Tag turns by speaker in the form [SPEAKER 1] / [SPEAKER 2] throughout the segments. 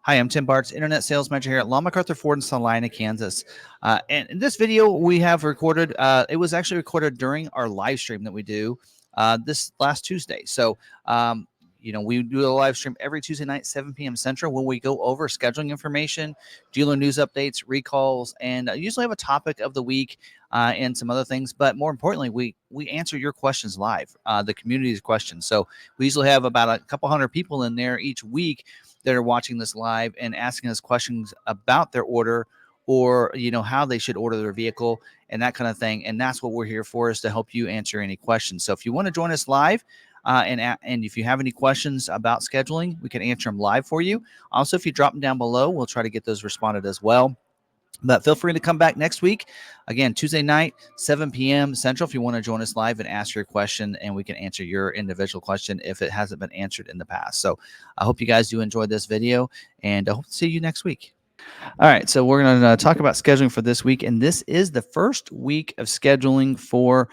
[SPEAKER 1] Hi, I'm Tim Bartz, Internet Sales Manager here at McArthur Ford in Salina, Kansas. And in this video we have recorded, it was actually recorded during our live stream that we do this last Tuesday. So, we do a live stream every Tuesday night, 7 p.m. Central, when we go over scheduling information, dealer news updates, recalls, and usually have a topic of the week and some other things. But more importantly, we answer your questions live, the community's questions. So we usually have about a couple hundred people in there each week that are watching this live and asking us questions about their order or, how they should order their vehicle and that kind of thing. And that's what we're here for, is to help you answer any questions. So if you want to join us live, and if you have any questions about scheduling, we can answer them live for you. Also, if you drop them down below, we'll try to get those responded as well. But feel free to come back next week. Again, Tuesday night, 7 p.m. Central, if you want to join us live and ask your question, and we can answer your individual question if it hasn't been answered in the past. So I hope you guys do enjoy this video, and I hope to see you next week. All right, so we're going to talk about scheduling for this week, and this is the first week of scheduling for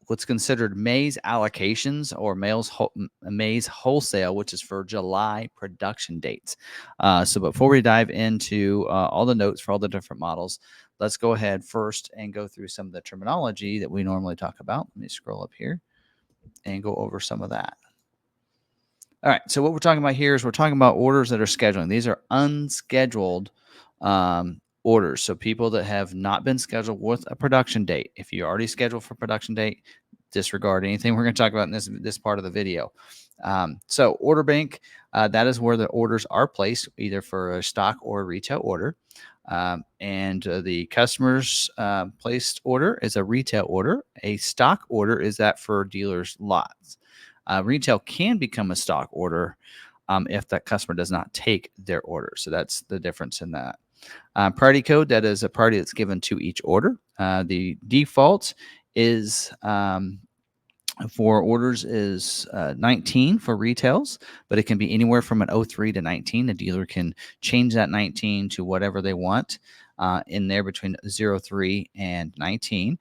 [SPEAKER 1] what's considered May's allocations, or May's wholesale, which is for July production dates. So before we dive into all the notes for all the different models, let's go ahead first and go through some of the terminology that we normally talk about. Let me scroll up here and go over some of that. All right, so what we're talking about here is we're talking about orders that are scheduling. These are unscheduled orders. So people that have not been scheduled with a production date. If you're already scheduled for production date, disregard anything we're going to talk about in this part of the video. So order bank, that is where the orders are placed, either for a stock or a retail order. And the customer's placed order is a retail order. A stock order is that for dealers' lots. Retail can become a stock order if that customer does not take their order. So that's the difference in that. Priority code, that is a priority that's given to each order. The default is for orders is 19 for retails, but it can be anywhere from an 03 to 19. The dealer can change that 19 to whatever they want in there between 03 and 19.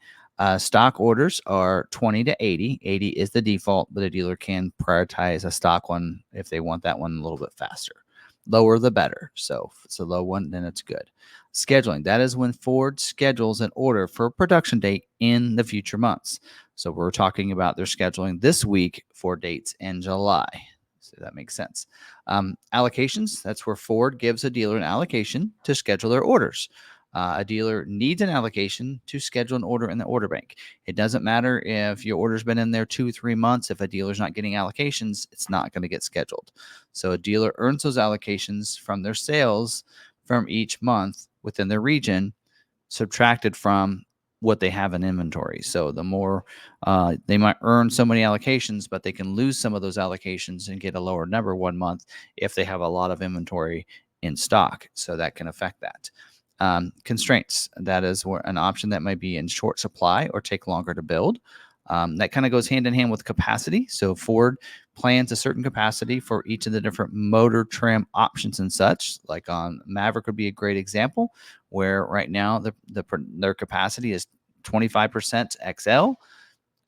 [SPEAKER 1] Stock orders are 20 to 80. 80 is the default, but a dealer can prioritize a stock one if they want that one a little bit faster. Lower the better. So if it's a low one, then it's good. Scheduling, that is when Ford schedules an order for a production date in the future months. So we're talking about their scheduling this week for dates in July. So that makes sense. Allocations, that's where Ford gives a dealer an allocation to schedule their orders. A dealer needs an allocation to schedule an order in the order bank. It doesn't matter if your order's been in there 2-3 months. If a dealer's not getting allocations, it's not going to get scheduled. So a dealer earns those allocations from their sales from each month within their region, subtracted from what they have in inventory. So the more they might earn so many allocations, but they can lose some of those allocations and get a lower number one month if they have a lot of inventory in stock. So that can affect that. Constraints, that is an option that might be in short supply or take longer to build. That kind of goes hand in hand with capacity. So Ford plans a certain capacity for each of the different motor trim options and such. Like on Maverick would be a great example, where right now their capacity is 25% XL,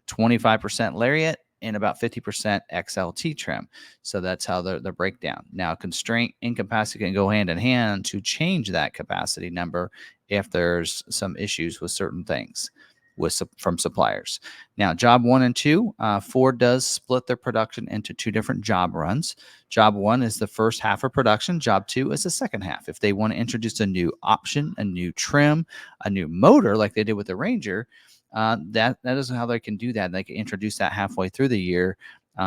[SPEAKER 1] 25% Lariat, and about 50% XLT trim. So that's how the breakdown. Now, constraint and capacity can go hand in hand to change that capacity number if there's some issues with certain things from suppliers. Now, job 1 and 2, Ford does split their production into 2 different job runs. Job 1 is the first half of production. Job 2 is the second half. If they want to introduce a new option, a new trim, a new motor, like they did with the Ranger, that is how they can do that. They can introduce that halfway through the year.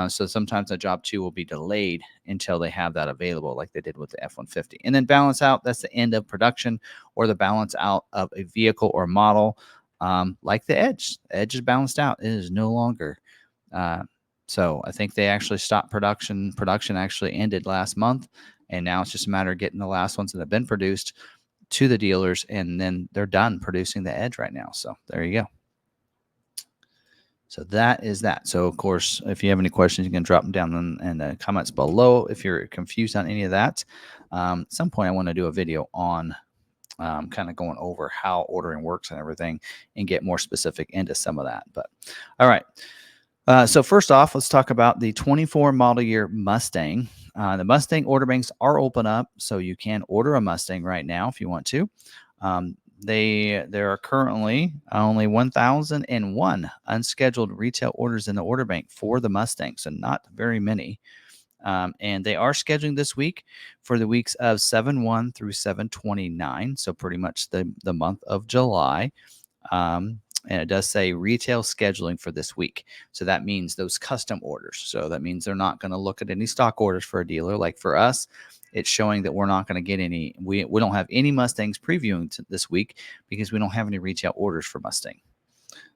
[SPEAKER 1] So sometimes a job 2 will be delayed until they have that available, like they did with the F-150. And then balance out, that's the end of production, or the balance out of a vehicle or model, like the Edge. The Edge is balanced out. It is no longer. So I think they actually stopped production. Production actually ended last month, and now it's just a matter of getting the last ones that have been produced to the dealers, and then they're done producing the Edge right now. So there you go. So that is that. So, of course, if you have any questions, you can drop them down in the comments below if you're confused on any of that. At some point, I want to do a video on kind of going over how ordering works and everything and get more specific into some of that. But, all right. So first off, let's talk about the 24 model year Mustang. The Mustang order banks are open up, so you can order a Mustang right now if you want to. There are currently only 1,001 unscheduled retail orders in the order bank for the Mustang, so not very many. And they are scheduling this week for the weeks of 7/1 through 7/29, so pretty much the month of July. And it does say retail scheduling for this week. So that means those custom orders. So that means they're not going to look at any stock orders for a dealer. Like for us, it's showing that we're not going to get any. We don't have any Mustangs previewing this week because we don't have any retail orders for Mustang.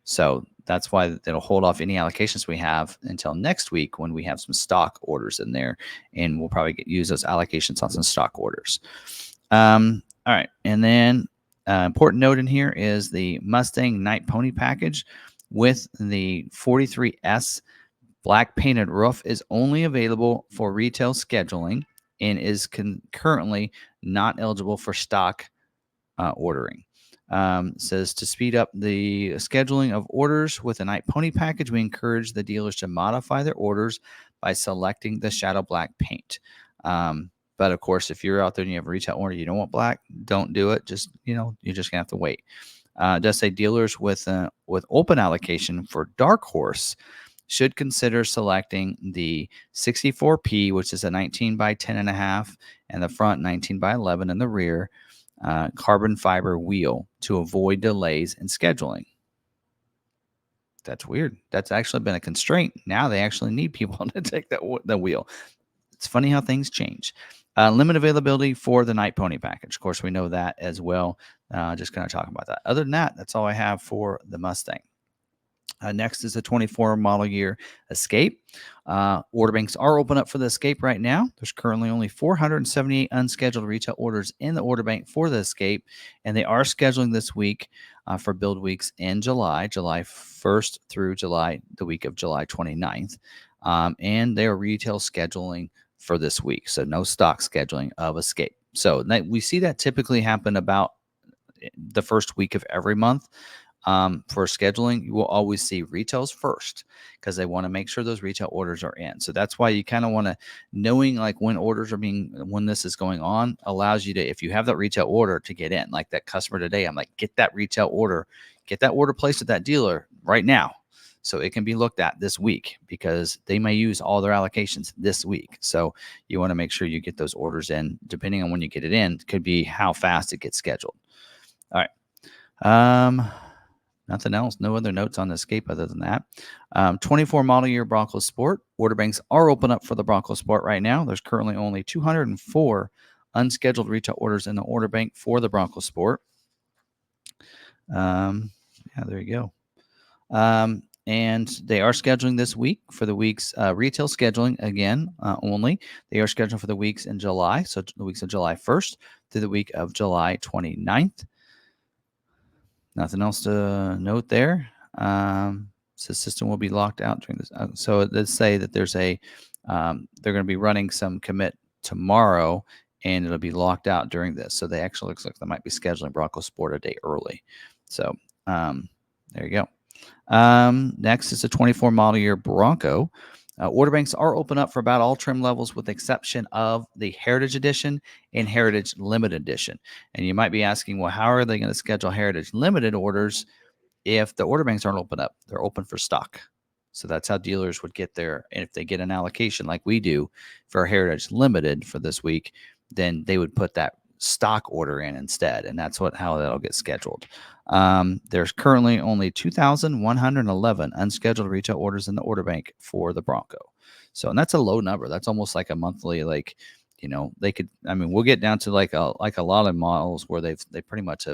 [SPEAKER 1] So that's why it'll hold off any allocations we have until next week when we have some stock orders in there, and we'll probably use those allocations on some stock orders. All right, and then important note in here is the Mustang Night Pony package with the 43S black painted roof is only available for retail scheduling and is currently not eligible for stock ordering. Says to speed up the scheduling of orders with a Night Pony package, we encourage the dealers to modify their orders by selecting the shadow black paint. But of course, if you're out there and you have a retail order, you don't want black, don't do it. Just, you're just gonna have to wait. It does say dealers with open allocation for Dark Horse should consider selecting the 64P, which is a 19 by 10.5 and the front 19 by 11 in the rear, carbon fiber wheel to avoid delays in scheduling. That's weird. That's actually been a constraint. Now they actually need people to take the wheel. It's funny how things change. Limit availability for the Night Pony package. Of course, we know that as well. Just going to talk about that. Other than that, that's all I have for the Mustang. Next is the 24 model year Escape. Order banks are open up for the Escape right now. There's currently only 478 unscheduled retail orders in the order bank for the Escape, and they are scheduling this week for build weeks in July 1st through the week of July 29th. And they are retail scheduling for this week, so no stock scheduling of Escape. So we see that typically happen about the first week of every month. For scheduling, you will always see retails first because they want to make sure those retail orders are in. So that's why you kind of want to, knowing like when this is going on, allows you to, if you have that retail order, to get in. Like that customer today, I'm like, get that retail order, get that order placed at that dealer right now, so it can be looked at this week because they may use all their allocations this week. So you want to make sure you get those orders in. Depending on when you get it in, could be how fast it gets scheduled. All right. Nothing else. No other notes on the Escape other than that. 24 model year Bronco Sport. Order banks are open up for the Bronco Sport right now. There's currently only 204 unscheduled retail orders in the order bank for the Bronco Sport. Yeah, there you go. And they are scheduling this week for the weeks retail scheduling again only. They are scheduled for the weeks in July, so the weeks of July 1st through the week of July 29th. Nothing else to note there. So the system will be locked out during this. So it does say that there's they're going to be running some commit tomorrow, and it'll be locked out during this. So they actually looks like they might be scheduling Bronco Sport a day early. So there you go. Next is a 24 model year Bronco. Order banks are open up for about all trim levels with the exception of the Heritage Edition and Heritage Limited Edition. And you might be asking, well, how are they going to schedule Heritage Limited orders if the order banks aren't open up? They're open for stock. So that's how dealers would get there. And if they get an allocation like we do for Heritage Limited for this week, then they would put that stock order in instead. And that's how that'll get scheduled. There's currently only 2,111 unscheduled retail orders in the order bank for the Bronco. So, and that's a low number. That's almost like a monthly, they could, we'll get down to like a lot of models where they pretty much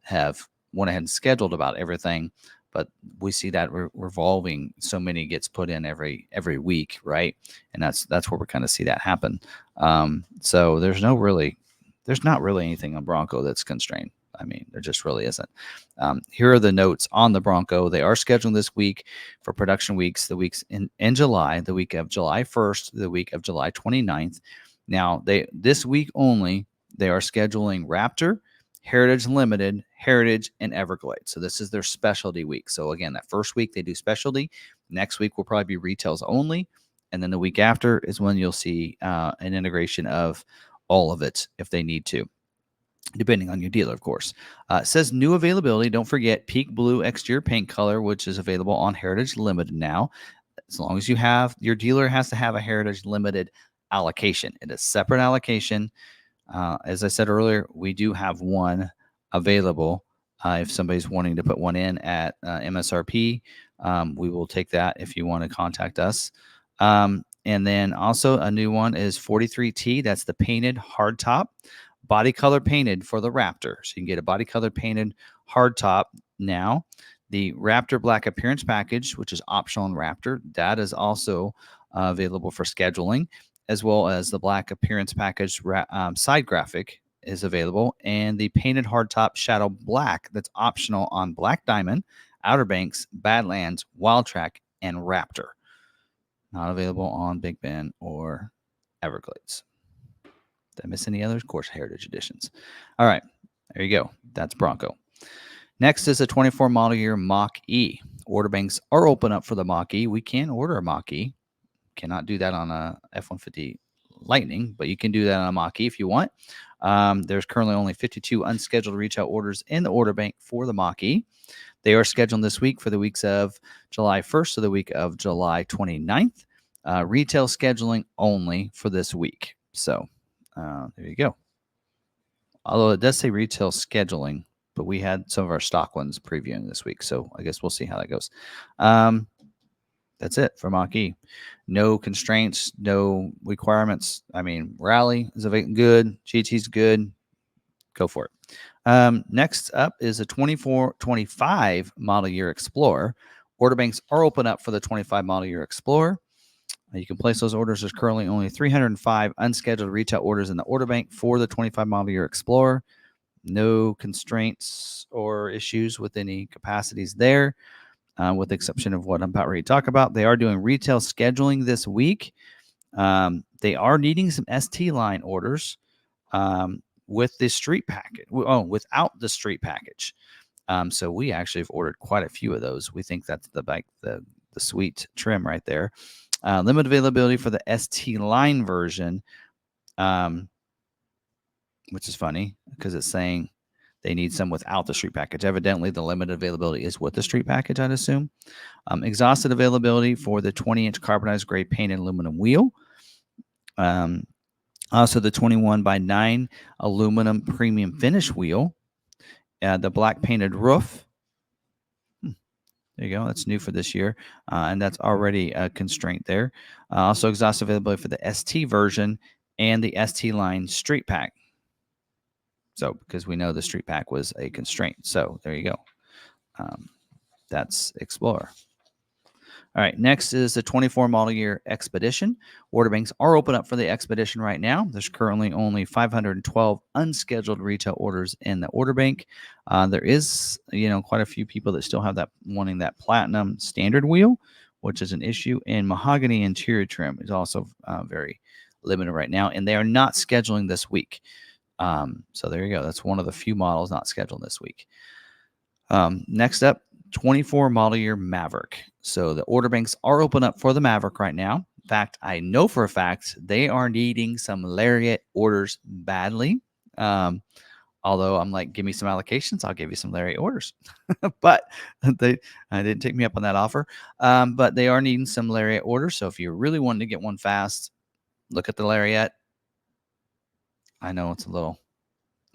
[SPEAKER 1] have went ahead and scheduled about everything, but we see that revolving. So many gets put in every week. Right. And that's where we kind of see that happen. So there's not really anything on Bronco that's constrained. There just really isn't. Here are the notes on the Bronco. They are scheduled this week for production weeks, the weeks in July, the week of July 1st, the week of July 29th. Now, this week only, they are scheduling Raptor, Heritage Limited, Heritage, and Everglade. So this is their specialty week. So again, that first week they do specialty. Next week will probably be retails only. And then the week after is when you'll see an integration of all of it if they need to, depending on your dealer, of course. It says new availability. Don't forget Peak Blue exterior paint color, which is available on Heritage Limited now. As long as you have, your dealer has to have a Heritage Limited allocation. It is separate allocation. As I said earlier, we do have one available. If somebody's wanting to put one in at MSRP, we will take that if you want to contact us. And then also a new one is 43T. That's the painted hardtop, body color painted for the Raptor. So you can get a body color painted hardtop now. The Raptor Black Appearance Package, which is optional on Raptor, that is also available for scheduling, as well as the Black Appearance Package side graphic is available, and the painted hardtop Shadow Black that's optional on Black Diamond, Outer Banks, Badlands, Wild Track, and Raptor. Not available on Big Bend or Everglades. Did I miss any others? Of course, Heritage Editions. All right, there you go. That's Bronco. Next is a 24 model year Mach-E. Order banks are open up for the Mach-E. We can order a Mach-E. Cannot do that on a F-150 Lightning, but you can do that on a Mach-E if you want. There's currently only 52 unscheduled retail orders in the order bank for the Mach-E. They are scheduled this week for the weeks of July 1st to the week of July 29th. Retail scheduling only for this week. So there you go. Although it does say retail scheduling, but we had some of our stock ones previewing this week. So I guess we'll see how that goes. That's it for Mach-E. No constraints, no requirements. I mean, Rally is good. GT's good. Go for it. Next up is a 25 model year Explorer. Order banks are open up for the 25 model year Explorer. You can place those orders. There's currently only 305 unscheduled retail orders in the order bank for the 25 model year Explorer. No constraints or issues with any capacities there, with the exception of what I'm about ready to talk about. They are doing retail scheduling this week. They are needing some ST line orders with the street package. Without the street package. So we actually have ordered quite a few of those. We think that's the sweet trim right there. Limited availability for the ST line version, which is funny because it's saying they need some without the street package. Evidently, the limited availability is with the street package, I'd assume. Exhausted availability for the 20-inch carbonized gray painted aluminum wheel. Also, the 21x9 aluminum premium finish wheel. The black painted roof. There you go. That's new for this year. And that's already a constraint there. Also, exhaustive availability for the ST version and the ST line street pack. So, because we know the street pack was a constraint. So, there you go. That's Explorer. All right, next is the 24 model year Expedition. Order banks are open up for the Expedition right now. There's currently only 512 unscheduled retail orders in the order bank. There is, quite a few people that still have that wanting that platinum standard wheel, which is an issue. And mahogany interior trim is also very limited right now, and they are not scheduling this week. So there you go. That's one of the few models not scheduled this week. Next up, 24 model year Maverick. So the order banks are open up for the Maverick right now. In fact, I know for a fact they are needing some Lariat orders badly. Although I'm like, give me some allocations, I'll give you some Lariat orders. But they didn't take me up on that offer. But they are needing some Lariat orders. So if you're really wanting to get one fast, look at the Lariat. I know it's a little,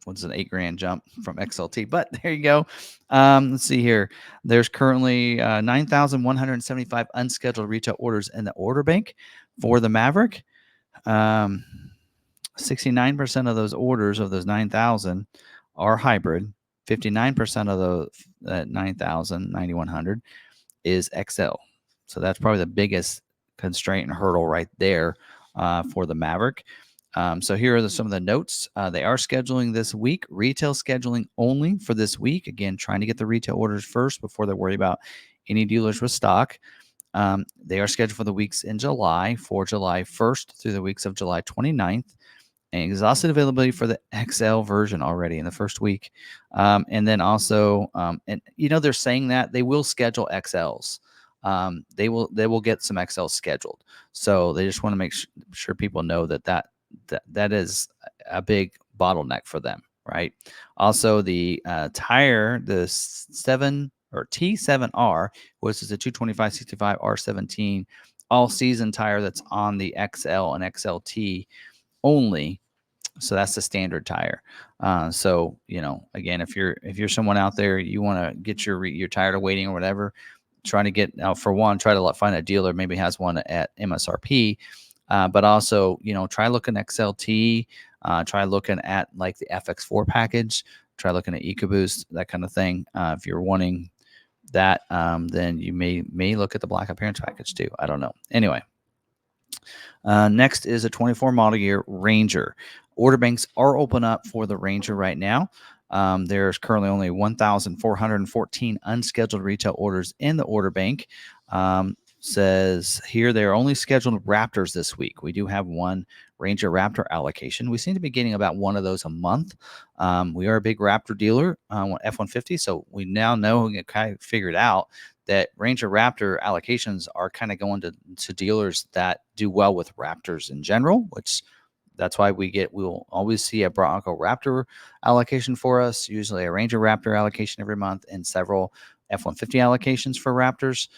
[SPEAKER 1] what's an $8,000 jump from XLT, but there you go. Let's see here. There's currently 9,175 unscheduled retail orders in the order bank for the Maverick. 69% of those orders of those 9,000 are hybrid. 59% of those 9,100 is XL. So that's probably the biggest constraint and hurdle right there for the Maverick. So here are some of the notes. They are scheduling this week, retail scheduling only for this week. Again, trying to get the retail orders first before they worry about any dealers with stock. They are scheduled for the weeks in July, for July 1st through the weeks of July 29th. And exhausted availability for the XL version already in the first week. And then also, they're saying that they will schedule XLs. they will get some XL scheduled. So they just want to make sure people know that is a big bottleneck for them, right? Also, the tire, the 7 or T7R, which is a 225/65 R17 all season tire that's on the XL and XLT only. So that's the standard tire. So again, if you're someone out there, you want to get you're tired of waiting or whatever, trying to get for one, try to find a dealer maybe has one at MSRP, but also try looking XLT, try looking at like the FX4 package, try looking at EcoBoost, that kind of thing. If you're wanting that, then you may look at the black appearance package too. I don't know. Anyway. Next is a 24 model year Ranger. Order banks are open up for the Ranger right now. There's currently only 1,414 unscheduled retail orders in the order bank. Says here they are only scheduled Raptors this week. We do have one Ranger Raptor allocation. We seem to be getting about one of those a month. We are a big Raptor dealer on F-150, so we now know and kind of figured out that Ranger Raptor allocations are kind of going to dealers that do well with Raptors in general, which that's why we'll always see a Bronco Raptor allocation for us, usually a Ranger Raptor allocation every month, and several F-150 allocations for Raptors.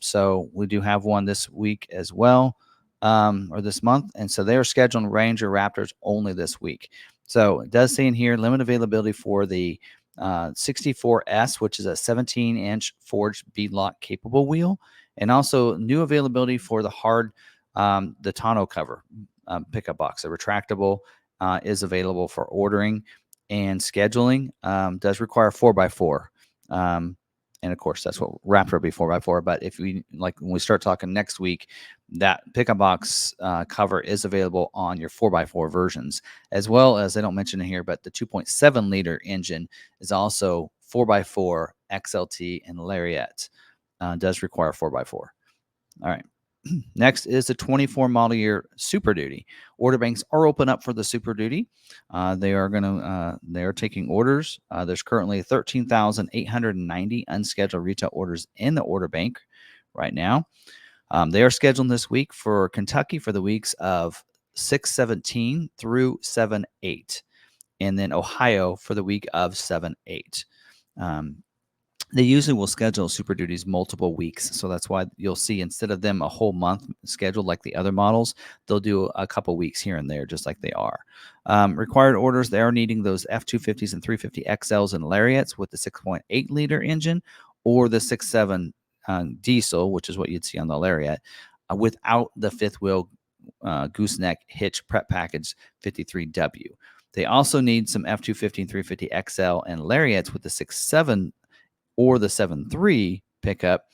[SPEAKER 1] So we do have one this week as well, or this month. And so they are scheduling Ranger Raptors only this week. So it does say in here, limited availability for the 64S, which is a 17-inch forged beadlock capable wheel, and also new availability for the hard, the tonneau cover pickup box. A retractable is available for ordering and scheduling. Does require 4x4. And of course, that's what Raptor will be 4x4. But if when we start talking next week, that pickup box cover is available on your 4x4 versions, as well as, I don't mention it here, but the 2.7 liter engine is also 4x4 XLT and Lariat. Does require 4x4. All right. Next is the 24 model year Super Duty. Order banks are open up for the Super Duty. They are taking orders. There's currently 13,890 unscheduled retail orders in the order bank right now. They are scheduled this week for Kentucky for the weeks of 6/17 through 7/8, and then Ohio for the week of 7/8. They usually will schedule Super Duties multiple weeks. So that's why you'll see, instead of them a whole month scheduled like the other models, they'll do a couple weeks here and there, just like they are. Required orders, they are needing those F-250s and 350 XLs and Lariats with the 6.8 liter engine, or the 6.7 diesel, which is what you'd see on the Lariat, without the fifth wheel gooseneck hitch prep package 53W. They also need some F-250 and 350 XL and Lariats with the 6.7 or the 7.3 pickup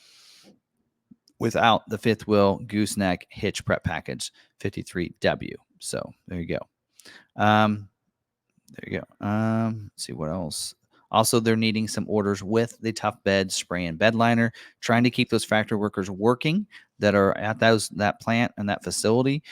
[SPEAKER 1] without the fifth wheel gooseneck hitch prep package 53W. So there you go. Let's see what else. Also, they're needing some orders with the tough bed spray and bed liner, trying to keep those factory workers working that are at that plant and that facility.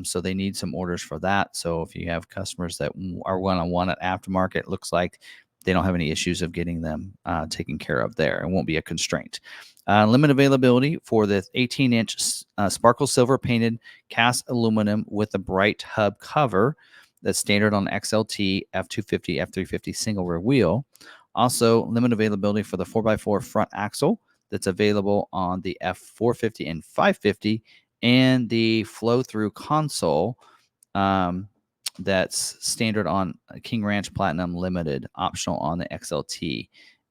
[SPEAKER 1] So they need some orders for that. So if you have customers that are one-on-one at aftermarket, it looks like they don't have any issues of getting them taken care of there. It won't be a constraint. Limited availability for the 18-inch sparkle silver painted cast aluminum with a bright hub cover that's standard on XLT, F250, F350 single rear wheel. Also, limited availability for the 4x4 front axle that's available on the F450 and 550, and the flow-through console that's standard on King Ranch Platinum Limited, optional on the XLT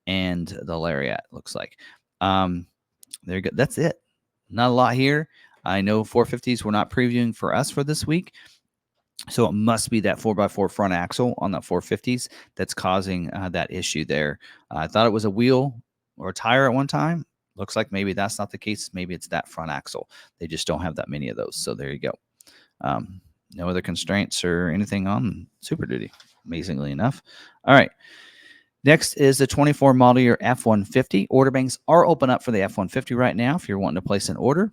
[SPEAKER 1] and the Lariat, looks like. There you go. That's it. Not a lot here. I know 450s we're not previewing for us for this week, so it must be that 4x4 front axle on that 450s that's causing that issue there. I thought it was a wheel or a tire at one time. Looks like maybe that's not the case. Maybe it's that front axle. They just don't have that many of those. So there you go. No other constraints or anything on Super Duty, amazingly enough. All right. Next is the 24 model year F-150. Order banks are open up for the F-150 right now if you're wanting to place an order.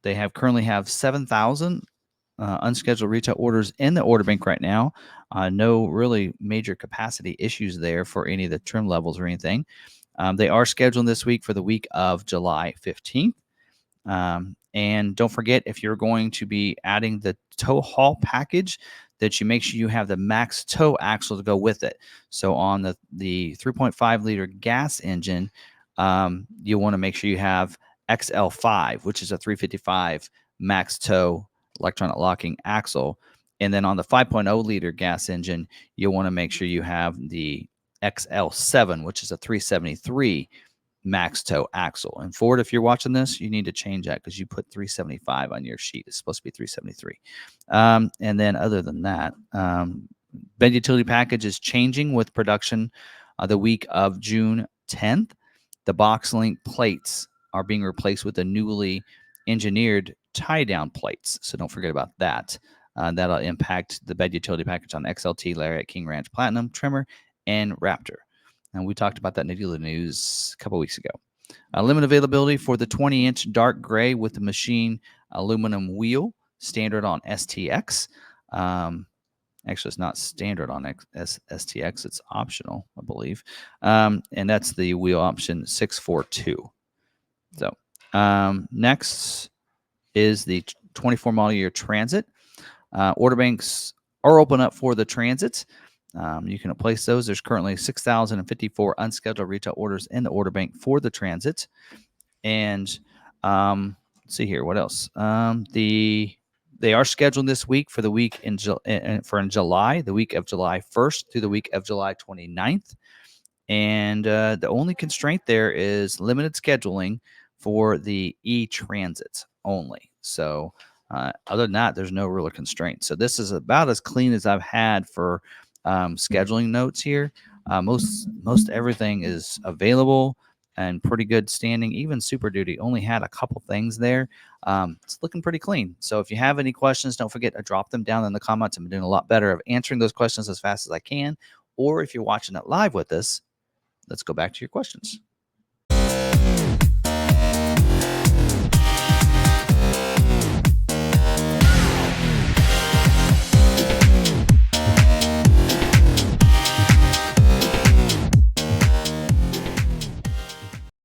[SPEAKER 1] They currently have 7,000 unscheduled retail orders in the order bank right now. No really major capacity issues there for any of the trim levels or anything. They are scheduled this week for the week of July 15th. And don't forget, if you're going to be adding the tow haul package, that you make sure you have the max tow axle to go with it. So on the 3.5 liter gas engine, you want to make sure you have XL5, which is a 355 max tow electronic locking axle. And then on the 5.0 liter gas engine, you'll want to make sure you have the XL7, which is a 373 max tow axle. And Ford, if you're watching this, you need to change that because you put 375 on your sheet. It's supposed to be 373. And then other than that, bed utility package is changing with production the week of June 10th. The box link plates are being replaced with the newly engineered tie-down plates. So don't forget about that. That'll impact the bed utility package on XLT, Lariat, King Ranch Platinum, Trimmer, and Raptor. And we talked about that in the dealer news a couple weeks ago. Limited availability for the 20-inch dark gray with the machine aluminum wheel, standard on STX. Actually, it's not standard on STX. It's optional, I believe. And that's the wheel option 642. So next is the 24 model year Transit. Order banks are open up for the Transits. You can place those. There's currently 6,054 unscheduled retail orders in the order bank for the Transit. And let's see here, what else? They are scheduled this week for the week in July, the week of July 1st through the week of July 29th. And the only constraint there is limited scheduling for the e-Transits only. So other than that, there's no real constraint. So this is about as clean as I've had for scheduling notes here. Most everything is available and pretty good standing. Even Super Duty only had a couple things there. It's looking pretty clean. So if you have any questions, don't forget to drop them down in the comments. I'm doing a lot better of answering those questions as fast as I can. Or if you're watching it live with us, let's go back to your questions.